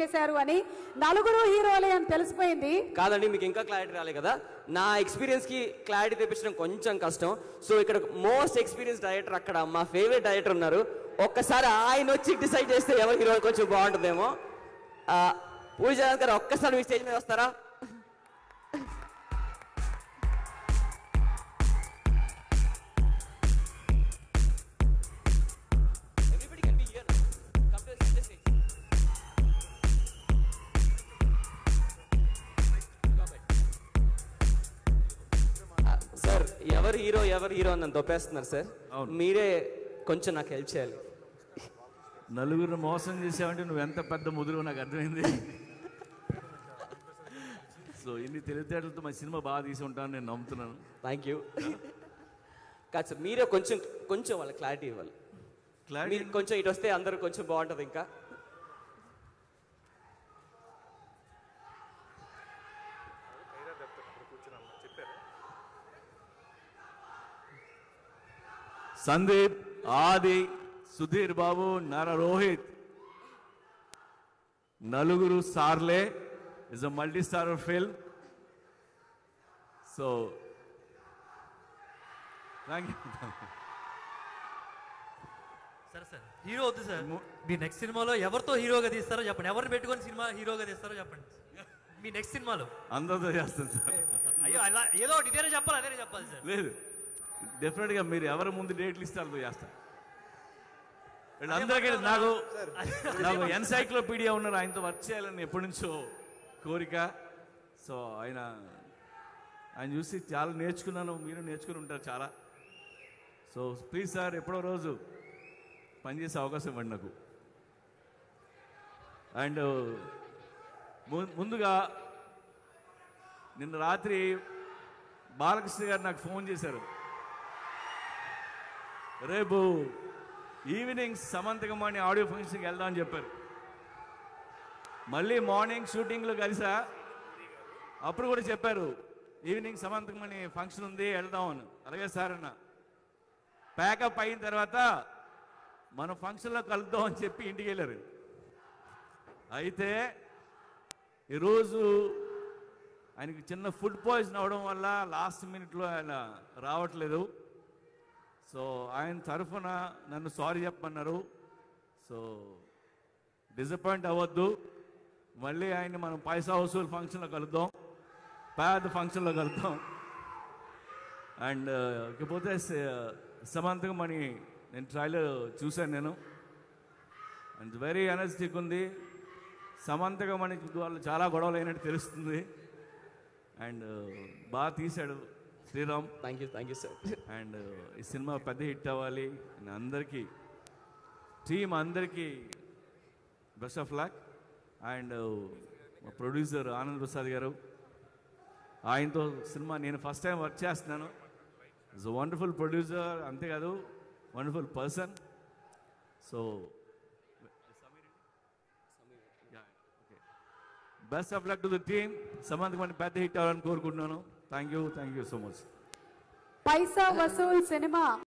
చేశారు అని నలుగురు హీరోలే అని తెలిసిపోయింది. కాదండి, మీకు ఇంకా క్లారిటీ రాలే కదా. నా ఎక్స్పీరియన్స్ కి క్లారిటీ తెప్పించడం కొంచెం కష్టం. సో ఇక్కడ మోస్ట్ ఎక్స్పీరియన్స్ డైరెక్టర్, అక్కడ మా ఫేవరెట్ డైరెక్టర్ ఉన్నారు. ఒక్కసారి ఆయన వచ్చి డిసైడ్ చేస్తే ఎవరు హీరో కొంచెం బాగుంటుందేమో. పూజ గారు ఒక్కసారి మీ స్టేజ్ మీద వస్తారా? సార్ ఎవరు హీరో అని నన్ను తొప్పేస్తున్నారు సార్. మీరే కొంచెం నాకు హెల్ప్ చేయాలి. నలుగురిని మోసం చేసావంటే నువ్వు ఎంత పెద్ద ముదురు నాకు అర్థమైంది. సో ఇన్ని తెలివితేటలతో మా సినిమా బాగా తీసి ఉంటాను నేను నమ్ముతున్నాను. Thank you. కాదు సార్, మీరే కొంచెం వాళ్ళ క్లారిటీ ఇవ్వాలి. క్లారిటీ కొంచెం ఇటు వస్తే అందరూ కొంచెం బాగుంటుంది. ఇంకా సందీప్, ఆది, సుధీర్ బాబు, నర రోహిత్, నలుగురు సార్లే is a multi starrer film. So thank you. Sir hero వద్దు సార్. మీ నెక్స్ట్ సినిమాలో ఎవరితో హీరోగా తీస్తారో చెప్పండి. ఎవరిని పెట్టుకొని సినిమా హీరోగా తీస్తారో చెప్పండి. మీ నెక్స్ట్ సినిమాలో అందరితో చేస్తాను సార్. అయ్యో అలా ఏదో ఒకటి ఇదేనే చెప్పాలి, అదేనే చెప్పాలి సార్. లేదు, డెఫినెట్గా మీరు ఎవరి ముందు డేట్లు ఇస్తారో చేస్తాను. వీళ్ళందరికీ నాకు ఎన్సైక్లోపీడియా ఉన్నారు, ఆయనతో వర్క్ చేయాలని ఎప్పటి నుంచో కోరిక. సో ఆయన చూసి చాలా నేర్చుకున్నాను, మీరు నేర్చుకుని ఉంటారు చాలా. సో ప్లీజ్ సార్, ఎప్పుడో రోజు పనిచేసే అవకాశం ఇవ్వండి నాకు. అండ్ ముందుగా నిన్న రాత్రి బాలకృష్ణ గారు నాకు ఫోన్ చేశారు. రేపు ఈవినింగ్ సమంతకమణి ఆడియో ఫంక్షన్కి వెళ్దాం అని చెప్పారు. మళ్ళీ మార్నింగ్ షూటింగ్లో కలిసా, అప్పుడు కూడా చెప్పారు ఈవినింగ్ సమంతకమణి ఫంక్షన్ ఉంది వెళ్దాం అని. అలాగే సార్ అన్న. ప్యాకప్ అయిన తర్వాత మన ఫంక్షన్లో కలుద్దాం అని చెప్పి ఇంటికి వెళ్ళారు. అయితే ఈరోజు ఆయనకి చిన్న ఫుడ్ పాయిజన్ అవడం వల్ల లాస్ట్ మినిట్లో ఆయన రావట్లేదు. సో ఆయన తరఫున నన్ను సారీ చెప్పమన్నారు. సో డిసప్పాయింట్ అవ్వద్దు, మళ్ళీ ఆయన మనం పైసా వసూలు ఫంక్షన్లో కలుద్దాం, పెద్ద ఫంక్షన్లో కలుద్దాం. అండ్ ఇకపోతే సమంతకమణి నేను ట్రైలర్ చూశాను నేను. అండ్ వెరీ ఎనర్జెటిక్ ఉంది. సమంతకమణి వాళ్ళు చాలా గొడవలు అయినట్టు తెలుస్తుంది. అండ్ బాగా తీశాడు Sriram. Thank you sir. And ఈ సినిమా పెద్ద హిట్ అవ్వాలి. అందరికీ టీమ్ అందరికీ బెస్ట్ ఆఫ్ లక్. అండ్ మా ప్రొడ్యూసర్ ఆనంద్ ప్రసాద్ గారు, ఆయనతో సినిమా నేను ఫస్ట్ టైం వర్క్ చేస్తున్నాను. ఇట్స్ అ వండర్ఫుల్ ప్రొడ్యూసర్, అంతేకాదు wonderful person. So best of luck to the team. Samanthakamani పెద్ద హిట్ అవ్వాలని కోరుకుంటున్నాను. Thank you so much. Paisa Vasool cinema